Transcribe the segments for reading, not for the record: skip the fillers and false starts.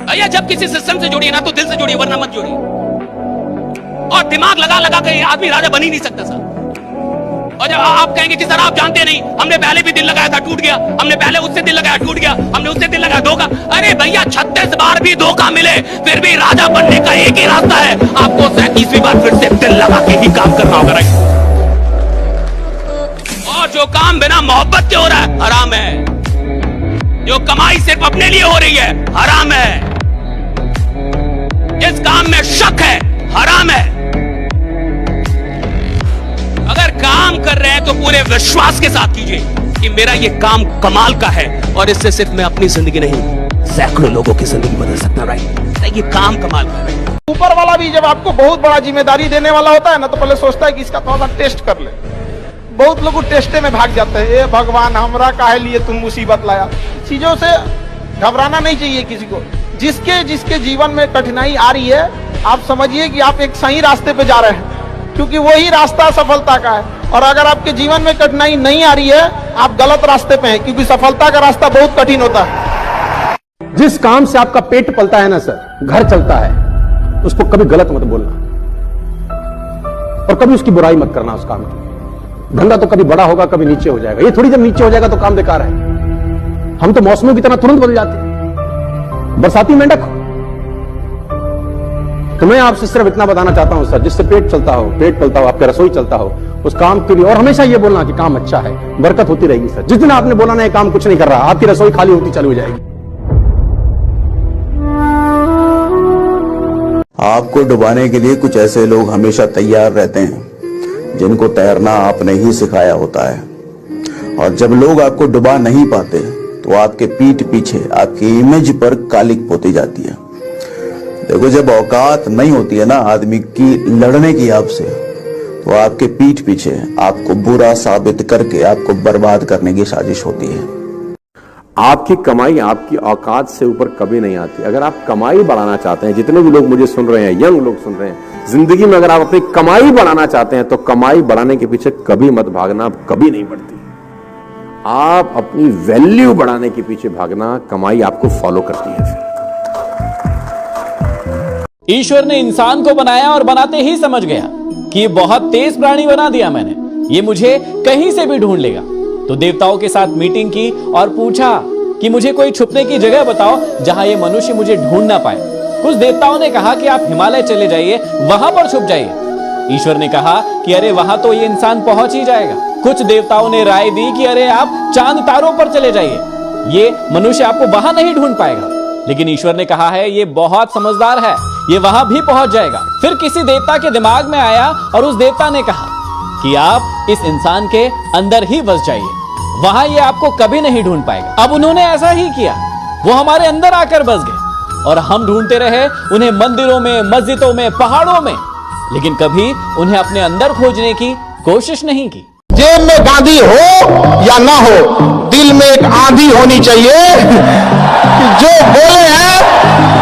भैया जब किसी सिस्टम से जुड़िए ना तो दिल से जुड़िए, वरना मत जुड़िए। और दिमाग लगा लगा के आदमी राजा बन ही नहीं सकता सर। और जब आप कहेंगे कि सर आप जानते नहीं, हमने पहले भी दिल लगाया था टूट गया, हमने पहले उससे दिल लगाया टूट गया, हमने उससे दिल लगाया धोखा। अरे भैया 36 बार भी धोखा मिले फिर भी राजा बनने का एक ही रास्ता है, आपको 37वीं बार फिर से दिल लगा के ही काम करना होगा। और जो काम बिना मोहब्बत के हो रहा है हराम है, जो कमाई सिर्फ अपने लिए हो रही है हराम है, जिस काम में शक है हराम है। अगर काम कर रहे हैं तो पूरे विश्वास के साथ कीजिए कि मेरा ये काम कमाल का है और इससे सिर्फ मैं अपनी जिंदगी नहीं सैकड़ों लोगों की जिंदगी बदल सकता। राइट, ये काम कमाल का है। ऊपर वाला भी जब आपको बहुत बड़ा जिम्मेदारी देने वाला होता है ना, तो पहले सोचता है कि इसका थोड़ा सा टेस्ट कर ले। बहुत लोग टेस्टे में भाग जाते हैं, ए भगवान हमरा काहे लिए तुम मुसीबत लाया। चीजों से घबराना नहीं चाहिए किसी को। जिसके जिसके जीवन में कठिनाई आ रही है, आप समझिए कि आप एक सही रास्ते पे जा रहे हैं, क्योंकि वही रास्ता सफलता का है। और अगर आपके जीवन में कठिनाई नहीं आ रही है, आप गलत रास्ते पे हैं, क्योंकि सफलता का रास्ता बहुत कठिन होता है। जिस काम से आपका पेट पलता है ना सर, घर चलता है, उसको कभी गलत मत बोलना और कभी उसकी बुराई मत करना उस काम की। धंधा तो कभी बड़ा होगा कभी नीचे हो जाएगा, ये थोड़ी जब नीचे हो जाएगा तो काम बेकार है। हम तो मौसमों की तरह तुरंत बदल जाते हैं। बरसाती मेंढक हो। तो मैं आपसे सिर्फ इतना बताना चाहता हूं सर, जिससे पेट चलता हो, पेट पलता हो, आपका रसोई चलता हो, उस काम के लिए और हमेशा ये बोलना कि काम अच्छा है, बरकत होती रहेगी सर। जिस दिन आपने बोला ना ये काम कुछ नहीं कर रहा, आपकी रसोई खाली होती चालू हो जाएगी। आपको डुबाने के लिए कुछ ऐसे लोग हमेशा तैयार रहते हैं जिनको तैरना आपने ही सिखाया होता है। और जब लोग आपको डुबा नहीं पाते तो आपके पीठ पीछे आपकी इमेज पर कालिक पोती जाती है। देखो, जब औकात नहीं होती है ना आदमी की लड़ने की आपसे, तो आपके पीठ पीछे आपको बुरा साबित करके आपको बर्बाद करने की साजिश होती है। आपकी कमाई आपकी औकात से ऊपर कभी नहीं आती। अगर आप कमाई बढ़ाना चाहते हैं, जितने भी लोग मुझे सुन रहे हैं, यंग लोग सुन रहे हैं, जिंदगी में अगर आप अपनी कमाई बढ़ाना चाहते हैं तो कमाई बढ़ाने के पीछे कभी मत भागना, कभी नहीं बढ़ती। आप अपनी वैल्यू बढ़ाने के पीछे भागना, कमाई आपको फॉलो करती है। ईश्वर ने इंसान को बनाया और बनाते ही समझ गया कि ये बहुत तेज प्राणी बना दिया मैंने, ये मुझे कहीं से भी ढूंढ लेगा। तो देवताओं के साथ मीटिंग की और पूछा कि मुझे कोई छुपने की जगह बताओ जहां ये मनुष्य मुझे ढूंढ ना पाए। कुछ देवताओं ने कहा कि आप हिमालय चले जाइए, वहां पर छुप जाइए। ईश्वर ने कहा कि अरे वहां तो ये इंसान पहुंच ही जाएगा। कुछ देवताओं ने राय दी कि अरे आप चांद तारों पर चले जाइए, ये मनुष्य आपको वहां नहीं ढूंढ पाएगा। लेकिन ईश्वर ने कहा है ये बहुत समझदार है, ये वहां भी पहुंच जाएगा। फिर किसी देवता के दिमाग में आया और उस देवता ने कहा कि आप इस इंसान के अंदर ही बस जाइए, वहां ये आपको कभी नहीं ढूंढ पाएगा। अब उन्होंने ऐसा ही किया, वो हमारे अंदर आकर बस गए और हम ढूंढते रहे उन्हें मंदिरों में, मस्जिदों में, पहाड़ों में, लेकिन कभी उन्हें अपने अंदर खोजने की कोशिश नहीं की। जेब में गांधी हो या ना हो, दिल में एक आंधी होनी चाहिए कि जो बोले हैं,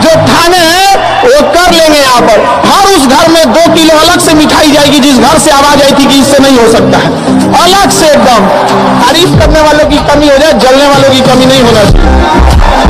जो ठाने हैं, वो कर लेंगे। यहाँ पर हर उस घर में 2 किलो अलग से मिठाई जाएगी जिस घर से आवाज आई थी कि इससे नहीं हो सकता है, अलग से एकदम। तारीफ करने वालों की कमी हो जाए, जलने वालों की कमी नहीं होना चाहिए।